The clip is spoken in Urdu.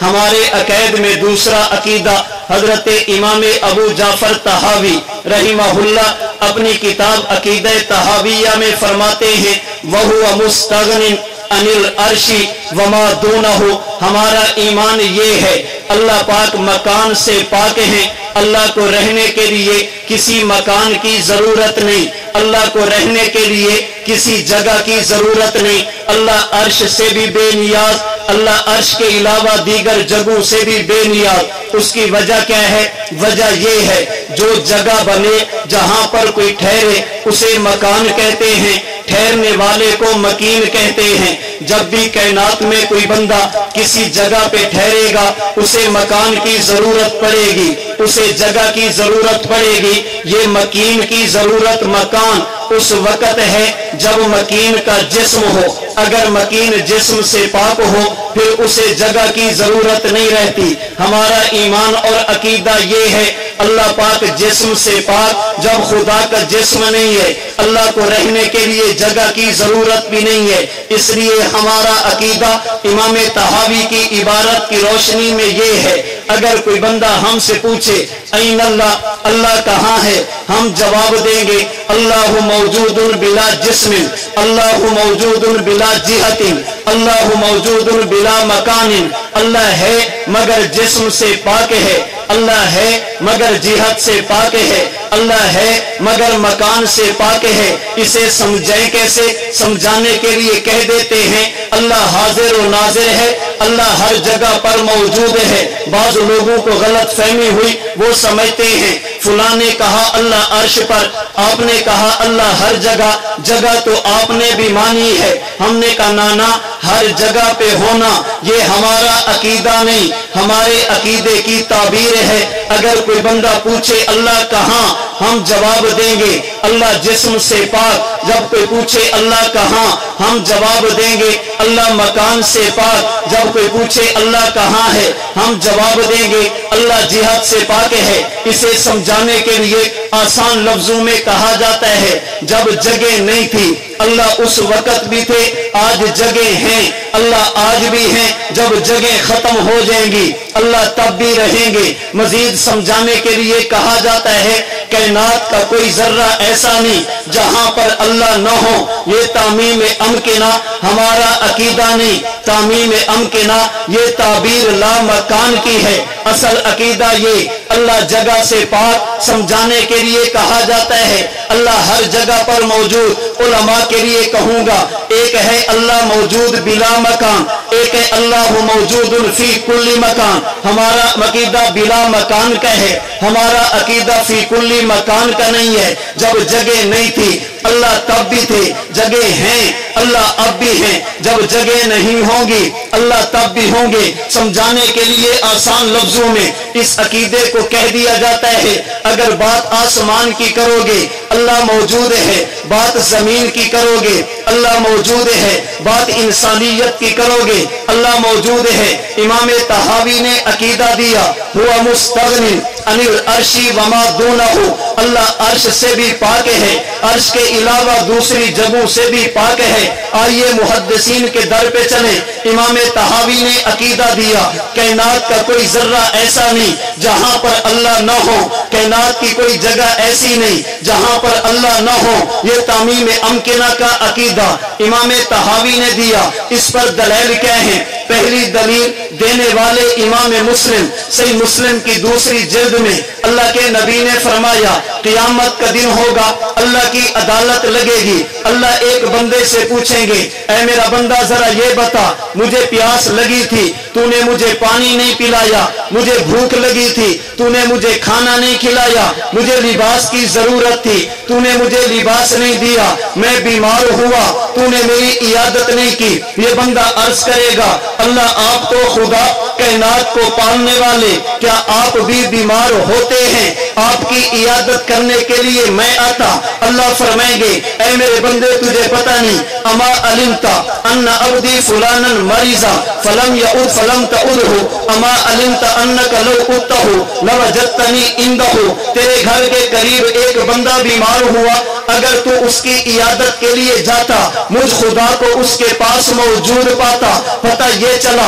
ہمارے عقائد میں دوسرا عقیدہ حضرت امام ابو جعفر طحاوی رحمہ اللہ اپنی کتاب عقیدہ طحاویہ میں فرماتے ہیں وَهُوَ مُسْتَغْنٍ عَنِ الْعَرْشِ وَمَا دُونَهُ، ہمارا ایمان یہ ہے اللہ پاک مکان سے پاک ہیں، اللہ کو رہنے کے لیے کسی مکان کی ضرورت نہیں، اللہ کو رہنے کے لیے کسی جگہ کی ضرورت نہیں، اللہ عرش سے بھی بے نیاز، اللہ عرش کے علاوہ دیگر جگہوں سے بھی بے نیاز۔ اس کی وجہ کیا ہے؟ وجہ یہ ہے جو جگہ بنے جہاں پر کوئی ٹھہرے اسے مکان کہتے ہیں، ٹھہرنے والے کو مکین کہتے ہیں۔ جب بھی کائنات میں کوئی بندہ کسی جگہ پہ ٹھہرے گا اسے مکان کی ضرورت پڑے گی، اسے جگہ کی ضرورت پڑے گی۔ یہ مکین کی ضرورت مکان اس وقت ہے جب مکین کا جسم ہو، اگر مکین جسم سے پاک ہو پھر اسے جگہ کی ضرورت نہیں رہتی۔ ہمارا ایمان اور عقیدہ یہ ہے اللہ پاک جسم سے پاک، جب خدا کا جسم نہیں ہے اللہ کو رہنے کے لیے جگہ کی ضرورت بھی نہیں ہے۔ اس لیے ہمارا عقیدہ امام طحاوی کی عبارت کی روشنی میں یہ ہے اگر کوئی بندہ ہم سے پوچھے این اللہ، اللہ کہاں ہے، ہم جواب دیں گے اللہ موجود بلا جسم، اللہ موجود بلا جہت، اللہ موجود بلا مکان، اللہ ہے مگر جسم سے پاک ہے، اللہ ہے مگر جہت سے پاک ہے، اللہ ہے مگر مکان سے پاک ہے۔ اسے سمجھیں کیسے؟ سمجھانے کے لیے کہہ دیتے ہیں اللہ حاضر و ناظر ہے، اللہ ہر جگہ پر موجود ہے۔ بعض لوگوں کو غلط فہمی ہوئی، وہ سمجھتے ہیں فلاں نے کہا اللہ عرش پر، آپ نے کہا اللہ ہر جگہ، جگہ تو آپ نے بھی مانی ہے، ہم نے کہا نانا ہر جگہ پہ ہونا یہ ہمارا عقیدہ نہیں، ہمارے عقیدے کی تعبیر ہے۔ اگر کوئی بندہ پوچھے اللہ کہاں، ہم جواب دیں گے اللہ جسم سے پاک۔ جب کوئی پوچھے اللہ کہاں، ہم جواب دیں گے اللہ مکان سے پاک۔ جب کوئی پوچھے اللہ کہاں ہے، ہم جواب دیں گے اللہ جہت سے پاک ہے۔ اسے سمجھانے کے لیے آسان لفظوں میں کہا جاتا ہے جب جگہ نہیں تھی اللہ اس وقت بھی تھے، آج جگہ ہیں، اللہ آج بھی ہیں، جب جگہ ختم ہو جائیں گی اللہ تب بھی رہیں گے۔ مزید سمجھانے کے لیے کہا جاتا ہے کائنات کا کوئی ذرہ ایسا نہیں جہاں پر اللہ نہ ہو، یہ تعمیم امکنہ ہمارا عقیدہ نہیں، تعمیم امکنہ یہ تعبیر لا مکان کی ہے۔ اصل عقیدہ یہ اللہ جگہ سے پاک۔ سمجھانے کے لیے کہا جاتا ہے اللہ ہر جگہ پر موجود۔ علماء کے لیے کہوں گا ایک ہے اللہ موجود بلا مکان، ایک ہے اللہ موجود فی کل مکان۔ ہمارا عقیدہ بلا مکان کا ہے، ہمارا عقیدہ فی کل مکان کا نہیں ہے۔ جب جگہ نہیں تھی اللہ تب بھی تھے، جگہ ہیں اللہ اب بھی ہیں، جب جگہ نہیں ہوں گی اللہ تب بھی ہوں گے۔ سمجھانے کے لیے آسان لفظوں میں اس عقیدے کو کہہ دیا جاتا ہے اگر بات آسمان کی کرو گے اللہ موجود ہے، بات زمین کی کرو گے اللہ موجود ہے، بات انسانیت کی کرو گے اللہ موجود ہے۔ امام طحاوی نے عقیدہ دیا ہوا مستغنی عن العرش وما دونہ، اللہ عرش سے بھی پاک ہے، عرش کے علاوہ دوسری جگہوں سے بھی پاک ہے۔ آئیے محدثین کے در پہ چلیں۔ امام طحاوی نے عقیدہ دیا کائنات کا کوئی ذرہ ایسا نہیں جہاں پر اللہ نہ ہو، کائنات کی کوئی جگہ ایسی نہیں جہاں پر اللہ نہ ہو، یہ تعمیم امکنہ کا عقیدہ امام طحاوی نے دیا۔ اس پر دلیل کیا ہے؟ پہلی دلیل دینے والے امام مسلم، صحیح مسلم کی دوسری جلد میں اللہ کے نبی نے فرمایا قیامت کا دن ہوگا اللہ کی عدالت لگے گی، اللہ ایک بندے سے پوچھیں گے اے میرا بندہ ذرا یہ بتا مجھے پیاس لگی تھی تو نے مجھے پانی نہیں پلایا، مجھے بھوک لگی تھی تو نے مجھے کھانا نہیں کھلایا، مجھے لباس کی ضرورت تھی تو نے مجھے لباس نہیں دیا، میں بیمار ہوا تو نے میری عیادت نہیں کی۔ یہ بندہ عرض کرے گا اللہ آپ تو خدا کائنات کو پالنے والے، کیا آپ بھی بیمار ہوتے ہیں؟ آپ کی عیادت کرنے کے لیے میں آتا۔ اللہ فرمائیں گے اے میرے بندے تجھے پتہ نہیں اما علمت ان عبدی فلانا مریضا فلم یعود فلم تعودہ اما علمت انک لو عدتہ لوجدتنی عندہ، تیرے گھر کے قریب ایک بندہ بیمار ہوا اگر تو اس کی عیادت کے لیے جاتا مجھ خدا کو اس کے پاس موجود پاتا۔ پتہ یہ چلا